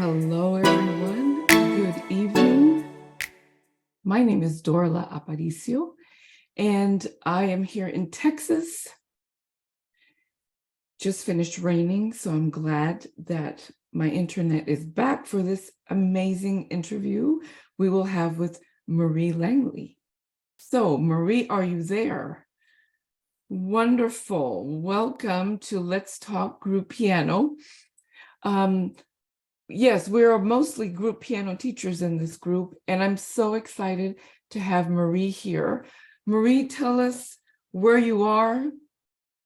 Hello, everyone. Good evening. My name is Dorla Aparicio, and I am here in Texas. Just finished raining, so I'm glad that my internet is back for this amazing interview we will have with Maire Langley. So, Marie, are you there? Wonderful. Welcome to Let's Talk Group Piano. Yes, we're mostly group piano teachers in this group, and I'm so excited to have Marie here. Marie, tell us where you are.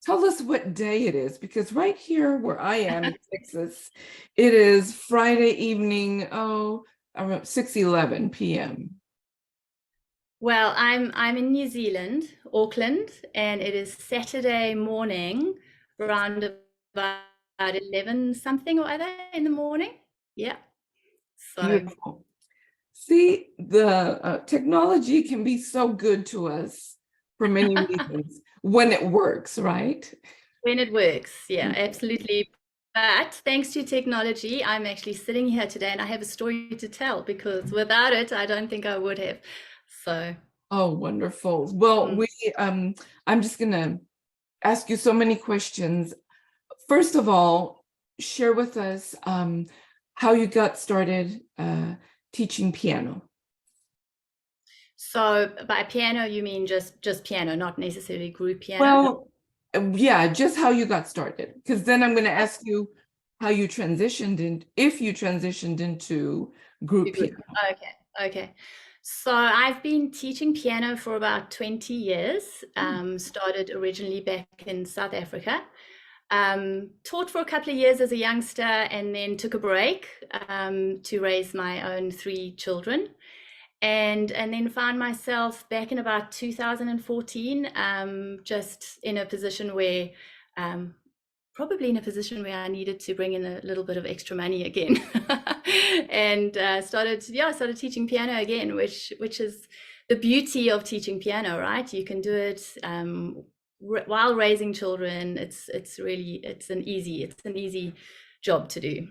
Tell us what day it is, because right here where I am in Texas, it is Friday evening, around 6:11 p.m. Well, I'm in New Zealand, Auckland, and it is Saturday morning, around about 11 something or other in the morning. Yeah. So, Beautiful. See, the technology can be so good to us for many reasons when it works, right? when it works, yeah, absolutely. But thanks to technology, I'm actually sitting here today and I have a story to tell because without it, I don't think I would have. So, Oh, wonderful. Well, mm. I'm just gonna ask you so many questions. First of all, share with us how you got started teaching piano. So by piano, you mean just piano, not necessarily group piano? Well, yeah, just how you got started, because then I'm going to ask you how you transitioned in, if you transitioned into group You're good. piano. Okay, okay. So I've been teaching piano for about 20 years. Started originally back in South Africa. Taught for a couple of years as a youngster and then took a break to raise my own three children. And then found myself back in about 2014, just in a position where um, probably in a position where I needed to bring in a little bit of extra money again, and started teaching piano again, which is the beauty of teaching piano, right? You can do it while raising children. It's an easy job to do.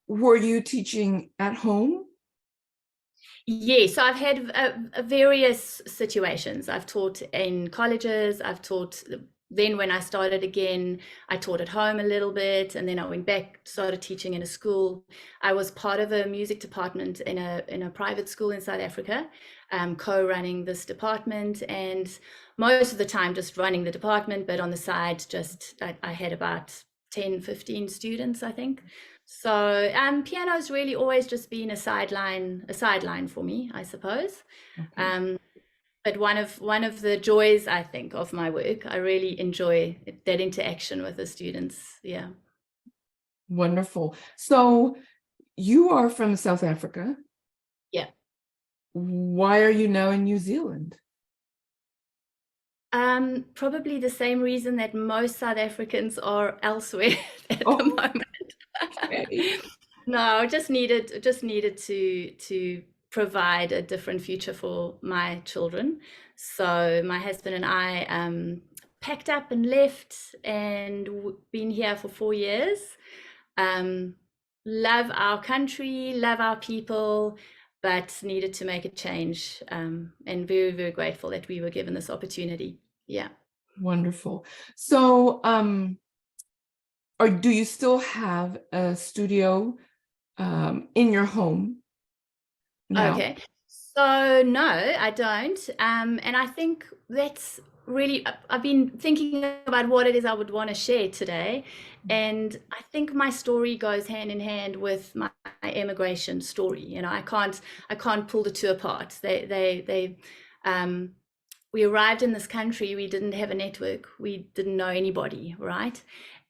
Were you teaching at home? Yes, so I've had various situations. I've taught in colleges, I've taught then when I started again, I taught at home a little bit, and then I went back, started teaching in a school. I was part of a music department in a private school in South Africa, co-running this department, and most of the time just running the department, but on the side, I had about 10, 15 students, I think. So piano's really always just been a sideline for me, I suppose. Okay, Um, but one of the joys, I think, of my work, I really enjoy that interaction with the students. Yeah. wonderful. So you are from South Africa. Yeah. Why are you now in New Zealand? Probably the same reason that most South Africans are elsewhere at the Oh, moment. okay. No, just needed to provide a different future for my children. So my husband and I packed up and left and been here for 4 years. Um, love our country, love our people, but needed to make a change. And very, very grateful that we were given this opportunity. Yeah. Wonderful. So, or do you still have a studio in your home now? Okay. So no, I don't. And I think that's really, I've been thinking about what it is I would want to share today. And I think my story goes hand in hand with my immigration story. I can't pull the two apart. Um, we arrived in this country, we didn't have a network, we didn't know anybody, right?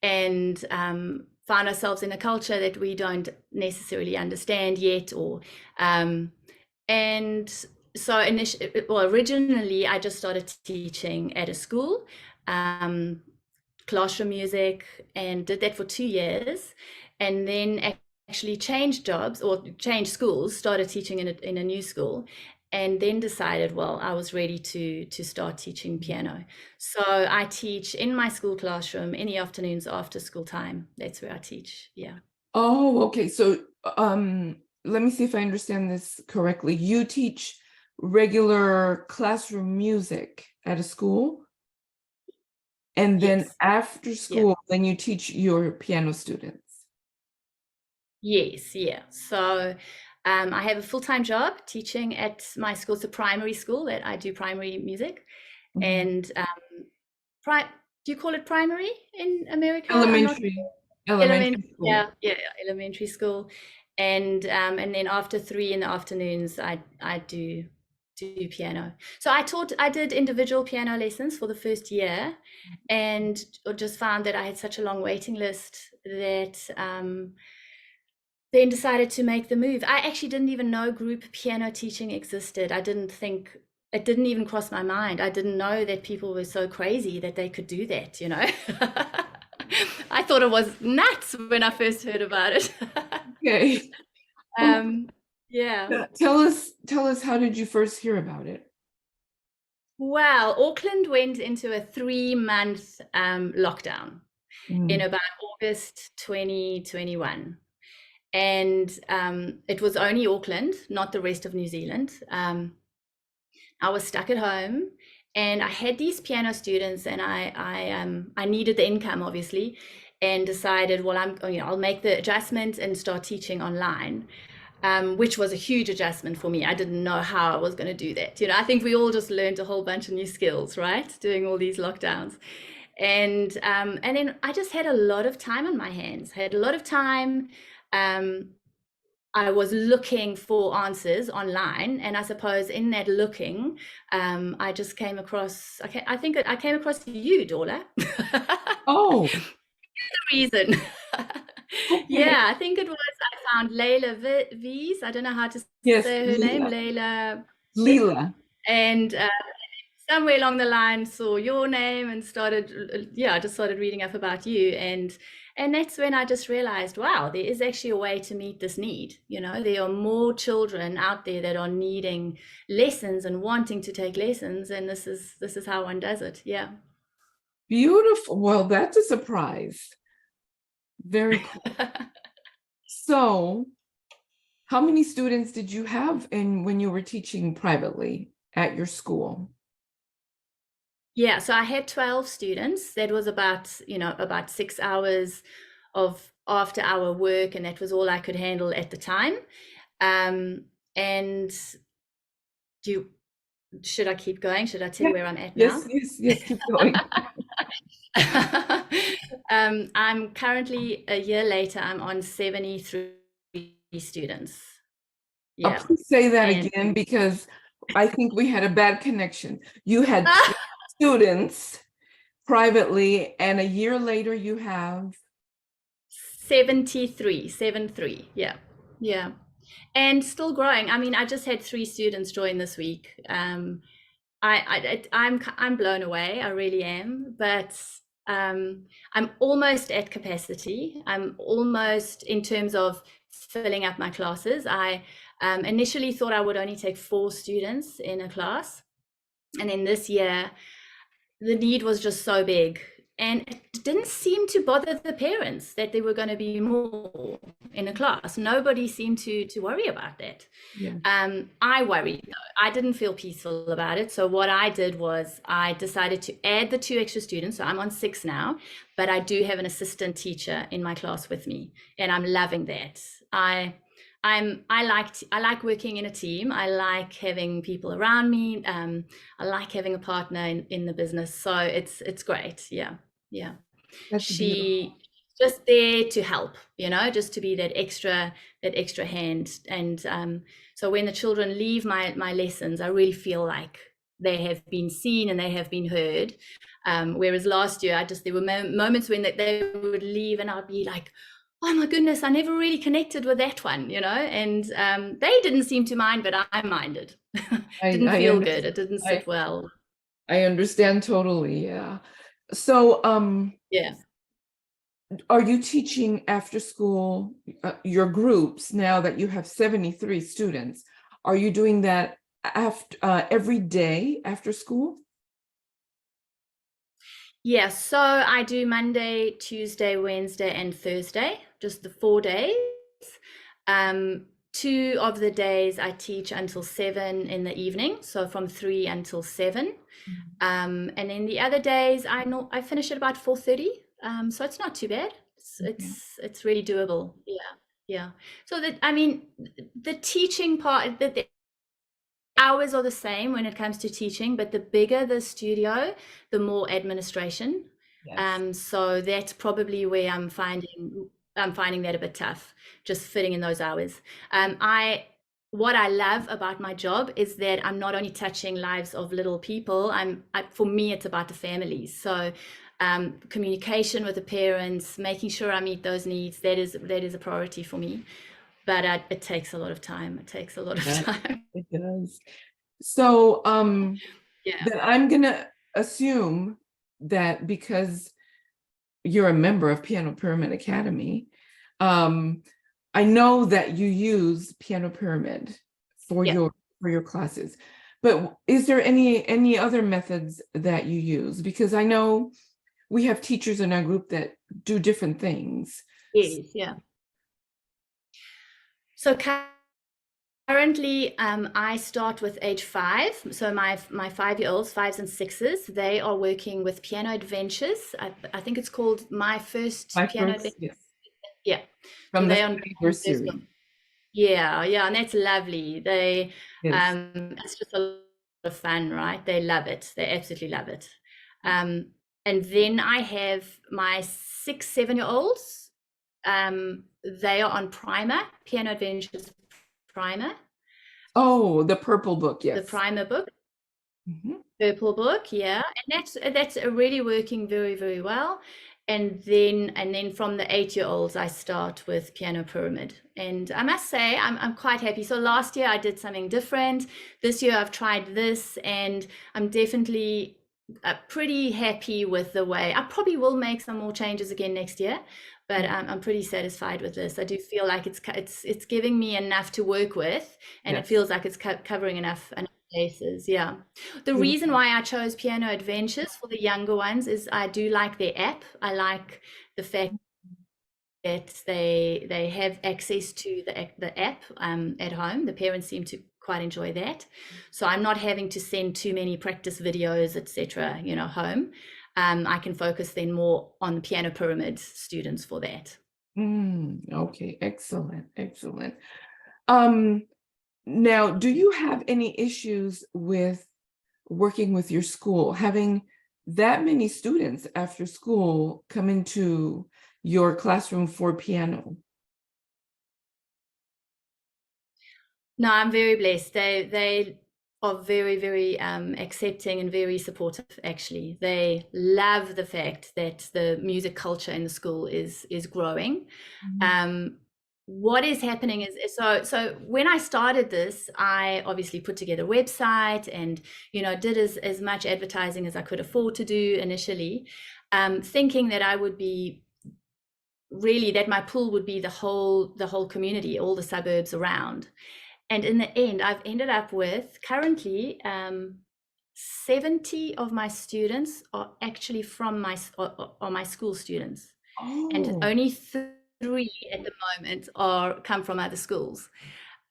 And found ourselves in a culture that we don't necessarily understand yet, or and so originally I just started teaching at a school, um, classroom music, and did that for 2 years, and then actually changed jobs or changed schools, started teaching in a new school, and then decided, well, I was ready to start teaching piano. So I teach in my school classroom in the afternoons after school time. That's where I teach. Yeah. Oh, okay. So let me see if I understand this correctly. You teach regular classroom music at a school, and then Yes. after Yeah. school, then you teach your piano students. Yes, yeah. So I have a full-time job teaching at my school. It's a primary school that I do primary music. Mhm. And pri do you call it primary in America? I'm not Elementary, elementary. elementary Yeah, school. yeah, elementary school. And then after 3 in the afternoons, I do piano. So I did individual piano lessons for the first year, and just found that I had such a long waiting list that then decided to make the move. I actually didn't even know group piano teaching existed. I didn't think it didn't even cross my mind. I didn't know that people were so crazy that they could do that, you know. I thought it was nuts when I first heard about it. Okay. Oh, um, yeah. tell us, how did you first hear about it? Well, Auckland went into a 3-month lockdown in Mm. about August 2021. And it was only Auckland, not the rest of New Zealand. I was stuck at home, and I had these piano students, and I needed the income obviously, and decided, well, I'll make the adjustment and start teaching online, which was a huge adjustment for me. I didn't know how I was going to do that. You know, I think we all just learned a whole bunch of new skills, right, doing all these lockdowns. And then I just had a lot of time on my hands. I had a lot of time. Um, I was looking for answers online, and I suppose in that looking, I just came across. I think I came across you, Dorla. Oh, Reason. okay. Yeah, I think it was. I found Layla V's. I don't know how to Yes, say her name, Leela. Layla. Leela. And somewhere along the line saw your name and started, yeah, I just started reading up about you. And that's when I just realized, wow, there is actually a way to meet this need. You know, there are more children out there that are needing lessons and wanting to take lessons, and this is how one does it. Yeah. Beautiful. Well, that's a surprise. Very cool. So, how many students did you have in when you were teaching privately at your school? Yeah, so I had 12 students. That was about 6 hours of after hour work, and that was all I could handle at the time. And do you, should I keep going? Should I tell Yeah. you where I'm at Yes, now? yes, yes, keep going. I'm currently a year later, I'm on 73 students. Yeah. Please say that And again because I think we had a bad connection. You had 12 students privately, and a year later you have 73. Yeah. Yeah. And still growing. I mean, I just had 3 students join this week. I'm blown away. I really am. But I'm almost at capacity. I'm almost in terms of filling up my classes. I initially thought I would only take 4 students in a class, and then this year the need was just so big, and it didn't seem to bother the parents that there were going to be more in a class. Nobody seemed to worry about that. yeah. I worried though. I didn't feel peaceful about it. So what I did was I decided to add the 2 extra students. So I'm on 6 now, but I do have an assistant teacher in my class with me, and I'm loving that. I like working in a team. I like having people around me. I like having a partner in the business. So it's great. Yeah. Yeah. That's beautiful. She just there to help, just to be that extra hand. And so when the children leave my lessons, I really feel like they have been seen and they have been heard. Whereas last year, there were moments when they would leave, and I'd be like, oh my goodness, I never really connected with that one, and they didn't seem to mind, but I minded. Didn't I feel good. understand. It didn't I sit well. I understand totally. Yeah. So, Yeah. are you teaching after school your groups now that you have 73 students? Are you doing that after every day after school? Yeah, so I do Monday, Tuesday, Wednesday, and Thursday, just the 4 days. Two of the days I teach until 7 in the evening, so from 3 until 7. And then the other days I finish at about 4:30. So it's not too bad. Okay. It's really doable. Yeah, yeah. So that, I mean, the teaching part, the hours are the same when it comes to teaching, but the bigger the studio, the more administration. Yes. So that's probably where I'm finding that a bit tough, just fitting in those hours. What I love about my job is that I'm not only touching lives of little people. For me, it's about the families. So communication with the parents, making sure I meet those needs, that is a priority for me. But it takes a lot of time. It takes a lot of Yeah, time. it does. So, Yeah. then I'm gonna assume that because you're a member of Piano Pyramid Academy, I know that you use Piano Pyramid for Yeah. your classes, but is there any other methods that you use? Because I know we have teachers in our group that do different things. Yes. Yeah. So currently, I start with age 5. So my 5-year-olds, 5s and 6s, they are working with Piano Adventures. I think it's called My First My Piano first, Adventure. yes, Yeah. So from the they are Flavor there's series. yeah, yeah, and that's lovely. Yes. It's just a lot of fun, right? They love it. They absolutely love it. Um, and then I have my 6, 7-year-olds. They are on Primer, Piano Adventures Primer, Oh, the purple book, the yes. Primer book. Mhm. Purple book, yeah, and that's really working very, very well. And then from the 8-year-olds, I start with Piano Pyramid, and I must say I'm quite happy. So last year I did something different. This year I've tried this, and I'm definitely pretty happy with the way. I probably will make some more changes again next year, but I'm pretty satisfied with this. I do feel like it's giving me enough to work with, and it Yes. feels like it's covering enough places. Yeah. The reason Beautiful. why I chose Piano Adventures for the younger ones is I do like their app. I like the fact that they have access to the app at home. The parents seem to quite enjoy that. So I'm not having to send too many practice videos, etc., home. I can focus then more on the Piano Pyramid students for that. Okay, excellent, excellent. Um, Now, do you have any issues with working with your school, having that many students after school come into your classroom for piano? No, I'm very blessed. They are very, very accepting and very supportive, actually. They love the fact that the music culture in the school is growing. Mhm. Um, what is happening is so when I started this, I obviously put together a website and did as much advertising as I could afford to do initially, thinking that I would be really that my pool would be the whole community, all the suburbs around. And in the end, I've ended up with currently 70 of my students are actually from my school students, and Oh, only 3 at the moment are come from other schools,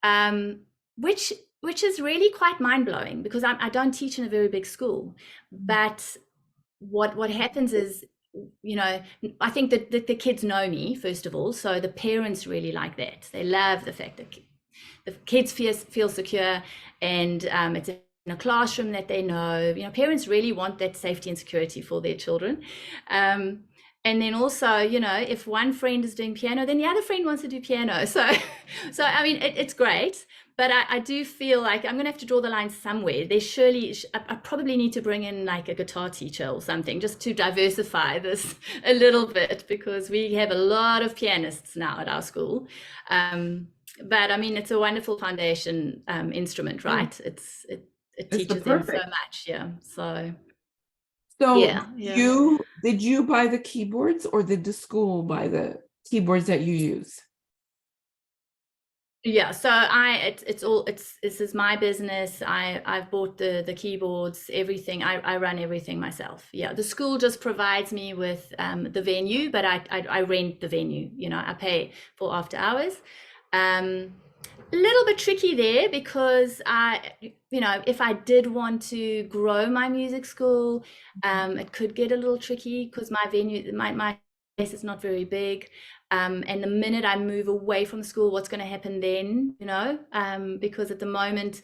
um, which which is really quite mind blowing because I don't teach in a very big school, but what happens is, I think that the kids know me first of all, so the parents really like that. They love the fact that the kids feel secure, and it's in a classroom that they know. Parents really want that safety and security for their children. And then also, if one friend is doing piano, then the other friend wants to do piano. So I mean, it's great, but I do feel like I'm going to have to draw the line somewhere. There surely, I probably need to bring in like a guitar teacher or something just to diversify this a little bit, because we have a lot of pianists now at our school. But I mean, it's a wonderful foundation instrument, yeah, right? It it's the teaches them so perfect. much. Yeah. So So yeah, yeah. did you buy the keyboards or did the school buy the keyboards that you use? Yeah, so this is my business. I've bought the keyboards, everything. I run everything myself. Yeah, the school just provides me with the venue, but I rent the venue. I pay for after hours. A little bit tricky there because if I did want to grow my music school, it could get a little tricky because my venue, my place is not very big. And the minute I move away from school, what's going to happen then, because at the moment,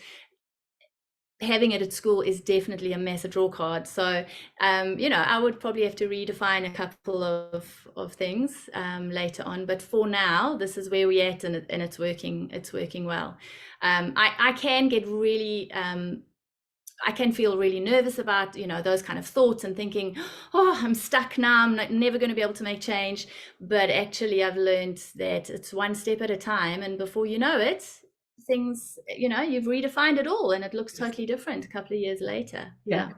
having it at school is definitely a massive draw card. So, I would probably have to redefine a couple of things later on. But for now, this is where we're at, and it's working. It's working well. I can get really. I can feel really nervous about, those kind of thoughts and thinking, oh, I'm stuck now. I'm never going to be able to make change. But actually, I've learned that it's one step at a time, and before you know it, things, you've redefined it all and it looks totally different a couple of years later. Yeah.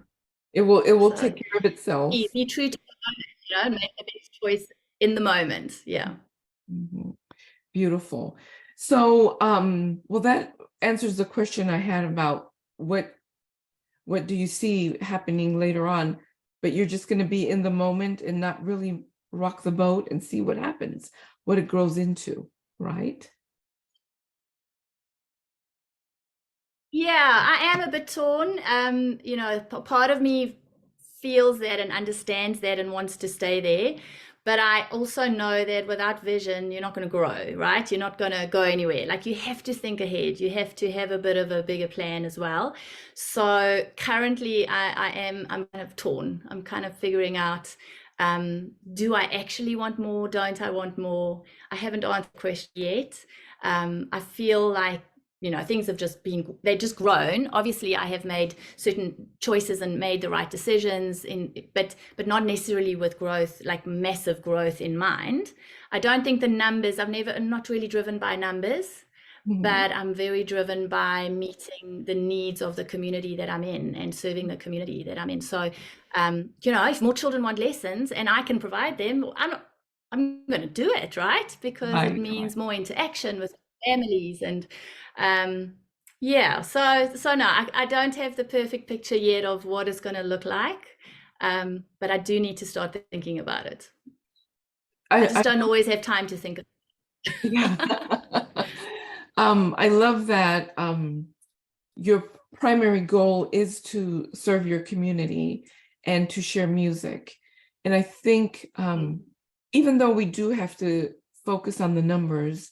It will So take care of itself. be true to the moment, make the best choice in the moment. Yeah. Mhm. Beautiful. So, well, that answers the question I had about what do you see happening later on, but you're just going to be in the moment and not really rock the boat and see what happens, what it grows into, right? Yeah, I am a bit torn. Part of me feels that and understands that and wants to stay there. But I also know that without vision, you're not going to grow, right? You're not going to go anywhere. Like you have to think ahead. You have to have a bit of a bigger plan as well. So currently, I'm kind of torn. I'm kind of figuring out, do I actually want more? Don't I want more? I haven't answered the question yet. I feel like things have they've just grown. Obviously I have made certain choices and made the right decisions but not necessarily with growth, like massive growth in mind. I don't think I'm not really driven by numbers, but I'm very driven by meeting the needs of the community that I'm in and serving the community that I'm in. So if more children want lessons and I can provide them, I'm going to do it, right? Because it Right, right. means more interaction with families and yeah. So no, I don't have the perfect picture yet of what it's going to look like, but I do need to start thinking about it. I I just don't always have time to think. yeah. I love that your primary goal is to serve your community and to share music. And I think even though we do have to focus on the numbers,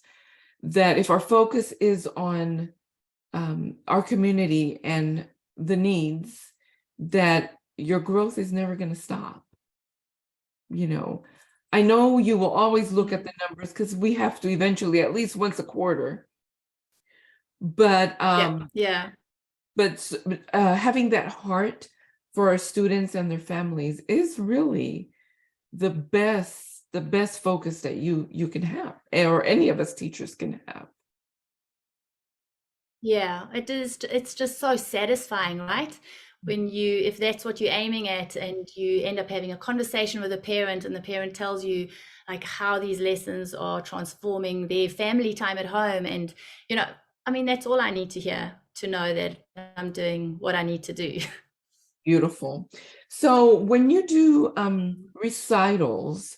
that if our focus is on our community and the needs, that your growth is never going to stop. I know you will always look at the numbers because we have to eventually, at least once a quarter. But Yeah. having that heart for our students and their families is really the best focus that you can have, or any of us teachers can have. Yeah, it is. It's just so satisfying, right? If that's what you're aiming at and you end up having a conversation with a parent and the parent tells you like how these lessons are transforming their family time at home. And, that's all I need to hear to know that I'm doing what I need to do. Beautiful. So when you do recitals,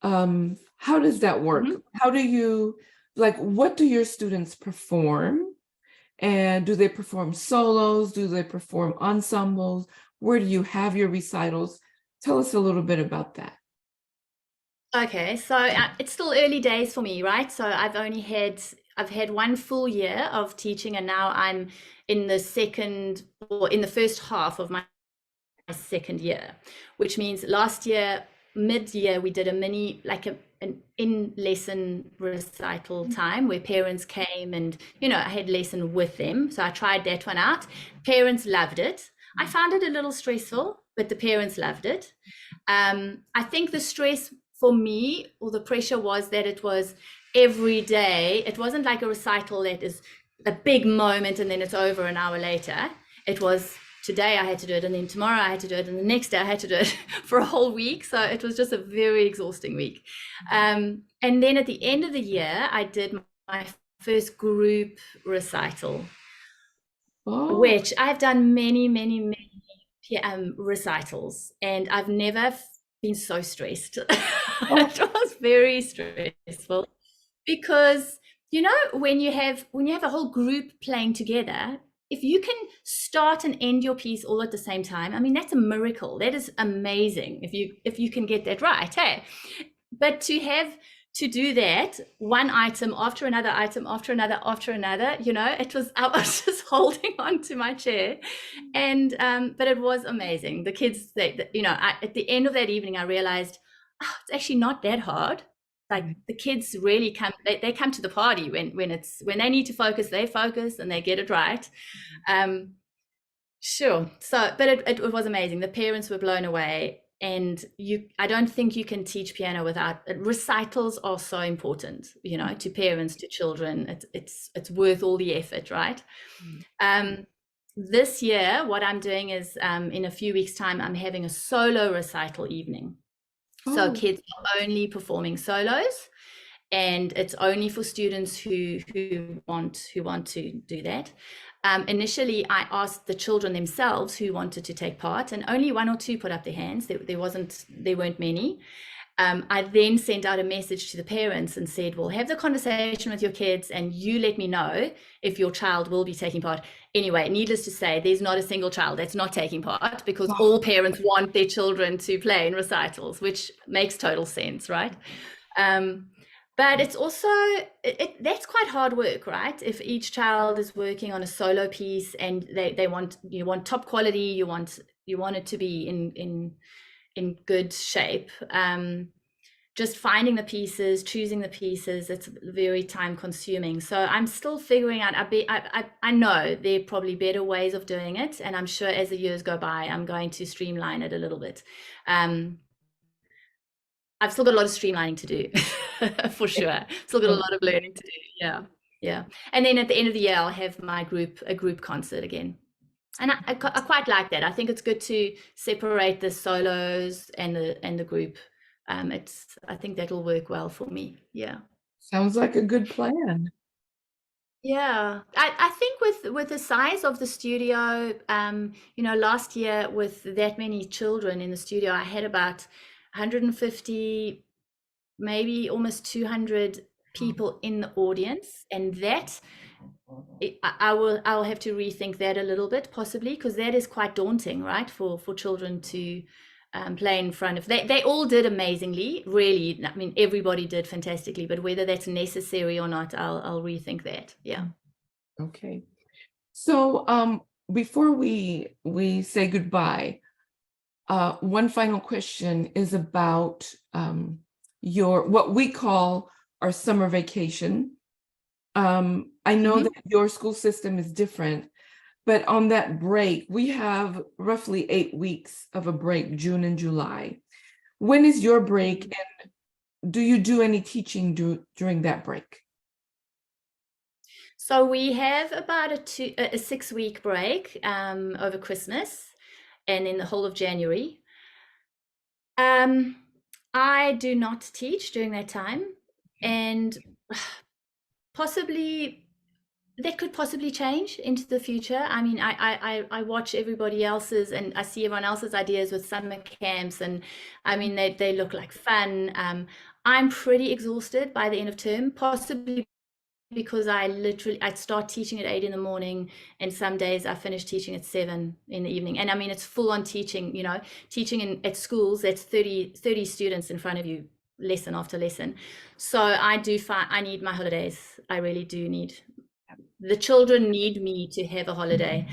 how does that work? Mhm. How do you, like, what do your students perform? And do they perform solos? Do they perform ensembles? Where do you have your recitals? Tell us a little bit about that. Okay, so it's still early days for me, right? So I've had one full year of teaching, and now I'm in the first half of my second year, which means last year, mid-year, we did a mini, like an in-lesson recital time where parents came and, I had lesson with them. So I tried that one out. Parents loved it. I found it a little stressful, but the parents loved it. I think the stress for me, or the pressure, was that it was every day. It wasn't like a recital that is a big moment and then it's over an hour later. It was today I had to do it, and then tomorrow I had to do it, and the next day I had to do it for a whole week. So it was just a very exhausting week. And then at the end of the year, I did my first group recital, Oh, which I've done many, many, many recitals, and I've never been so stressed. oh, It was very stressful because You know, when you have a whole group playing together, if you can start and end your piece all at the same time, I mean, that's a miracle. That is amazing if you can get that right. Hey, but to do that one item after another item after another after another, you know, I was just holding on to my chair, and but it was amazing. The kids, you know, at the end of that evening, I realized, oh, it's actually not that hard. Like the kids really come, they come to the party when they need to focus, they focus and they get it right. Um, Sure. So, but it was amazing. The parents were blown away. And I don't think you can teach piano without recitals are so important, you know, to parents, to children. It's worth all the effort, right? This year, what I'm doing is in a few weeks' time, I'm having a solo recital evening. So Oh, kids are only performing solos, and it's only for students who want to do that. Initially, I asked the children themselves who wanted to take part, and only one or two put up their hands. There weren't many. I then sent out a message to the parents and said, well, have the conversation with your kids and you let me know if your child will be taking part. Anyway, needless to say, there's not a single child that's not taking part, because wow. all parents want their children to play in recitals, which makes total sense, right? But it's also, that's quite hard work, right? If each child is working on a solo piece and you want top quality, you want it to be in good shape. Just finding the pieces, choosing the pieces, it's very time consuming. So I'm still figuring out. I know there are probably better ways of doing it, and I'm sure as the years go by, I'm going to streamline it a little bit. I've still got a lot of streamlining to do, for sure. Still got a lot of learning to do. Yeah, yeah. And then at the end of the year, I'll have a group concert again. And I quite like that. I think it's good to separate the solos and the group. I think that'll work well for me. Yeah. Sounds like a good plan. Yeah. I think with the size of the studio, you know, last year with that many children in the studio, I had about 150, maybe almost 200 people in the audience, and that I'll have to rethink that a little bit, possibly, because that is quite daunting, right, for children to play in front of. They all did amazingly, really. I mean, everybody did fantastically, but whether that's necessary or not, I'll rethink that. Yeah. Okay. So before we say goodbye, one final question is about your what we call our summer vacation. I know that your school system is different, but on that break, we have roughly 8 weeks of a break, June and July. When is your break, and do you do any teaching during that break? So we have about a 6-week break over Christmas and in the whole of January. I do not teach during that time, and possibly that could possibly change into the future. I mean, I watch everybody else's and I see everyone else's ideas with summer camps, and I mean they look like fun. I'm pretty exhausted by the end of term, possibly because I'd start teaching at 8 in the morning, and some days I finish teaching at 7 in the evening. And I mean, it's full on teaching, you know, teaching at schools, that's 30 students in front of you, lesson after lesson. So I need my holidays. I really do need, the children need me to have a holiday.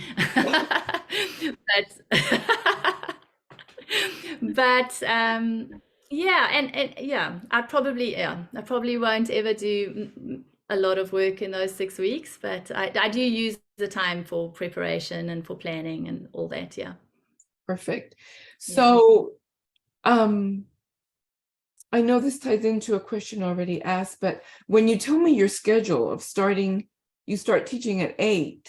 but yeah, and yeah, I probably won't ever do a lot of work in those 6 weeks, but I do use the time for preparation and for planning and all that. Yeah. Perfect. Yeah. So I know this ties into a question already asked, but when you tell me your schedule of you start teaching at 8,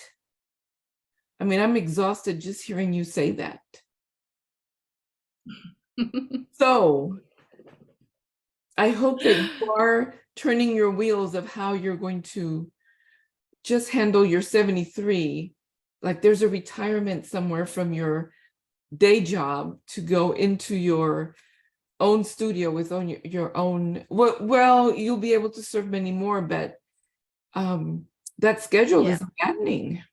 I mean, I'm exhausted just hearing you say that. So I hope that you are turning your wheels of how you're going to just handle your 73. Like there's a retirement somewhere from your day job to go into your own studio with your own, well, you'll be able to serve many more, but that schedule Yeah. is maddening.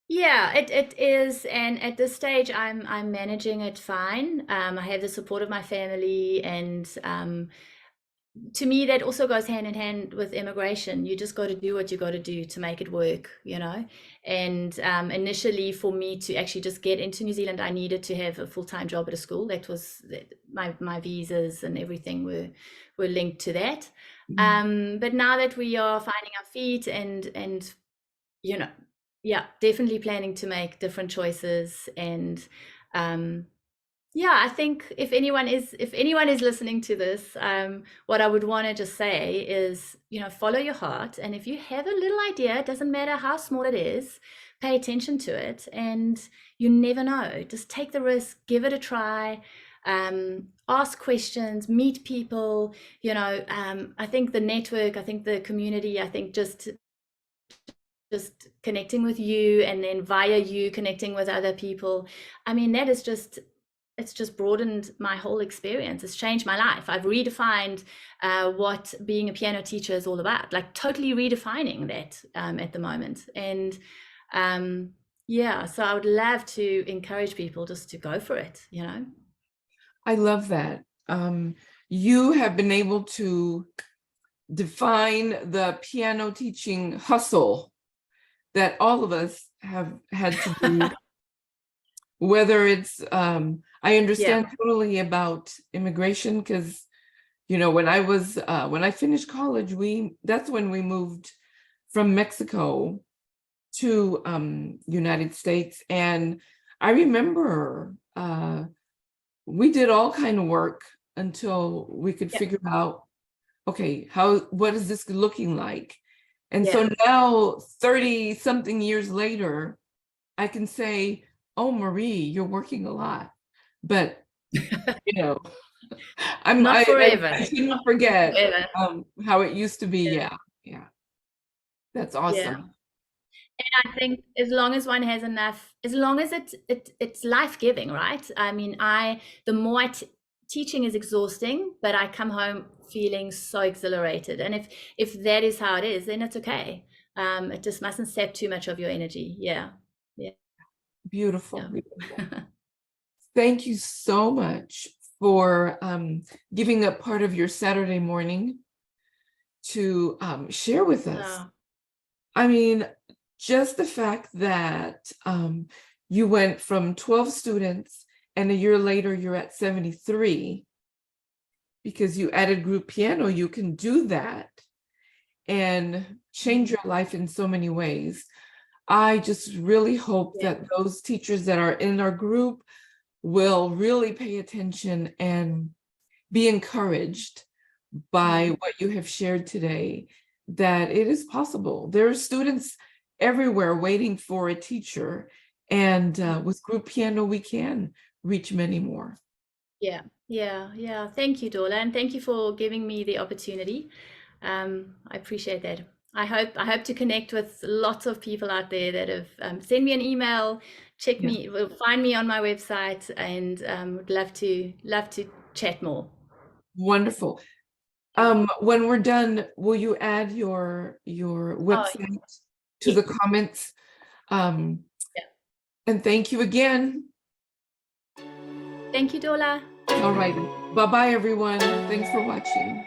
Yeah, it is, and at this stage, I'm managing it fine. I have the support of my family, and to me, that also goes hand in hand with immigration. You just got to do what you got to do to make it work, you know. And initially, for me to actually just get into New Zealand, I needed to have a full-time job at a school. That was my visas and everything were linked to that. But now that we are finding our feet and you know, yeah, definitely planning to make different choices. And yeah, I think if anyone is listening to this, what I would want to just say is, you know, follow your heart. And if you have a little idea, it doesn't matter how small it is, pay attention to it. And you never know. Just take the risk, give it a try. Ask questions, meet people. You know, I think the network, I think the community, I think just connecting with you, and then via you connecting with other people. I mean, that is just, it's just broadened my whole experience. It's changed my life. I've redefined what being a piano teacher is all about, like totally redefining that at the moment. And yeah, so I would love to encourage people just to go for it, you know. I love that. You have been able to define the piano teaching hustle that all of us have had to do, whether it's, I understand totally about immigration, because, you know, when I finished college, that's when we moved from Mexico to United States. And I remember we did all kind of work until we could figure out, okay, what is this looking like? And so now, 30 something years later, I can say, oh, Marie, you're working a lot, but you know, Not forever. I shouldn't forget Forever. how it used to be. Yeah, that's Yeah. awesome. And I think as long as one has enough, as long as it's life-giving, right? I mean, the more teaching is exhausting, but I come home feeling so exhilarated. And if that is how it is, then it's okay. It just mustn't sap too much of your energy. Yeah. Beautiful, beautiful. Thank you so much for giving up part of your Saturday morning to share with us. Oh. I mean, just the fact that you went from 12 students and a year later you're at 73 because you added group piano. You can do that and change your life in so many ways. I just really hope that those teachers that are in our group will really pay attention and be encouraged by what you have shared today, that it is possible. There are students everywhere waiting for a teacher, and with group piano, we can reach many more. Yeah. Thank you, Dorla, and thank you for giving me the opportunity. I appreciate that. I hope to connect with lots of people out there that have sent me an email, find me on my website, and would love to chat more. Wonderful. When we're done, will you add your website to the comments? And thank you again. Thank you, Dorla. All right. Bye-bye, everyone. Thanks for watching.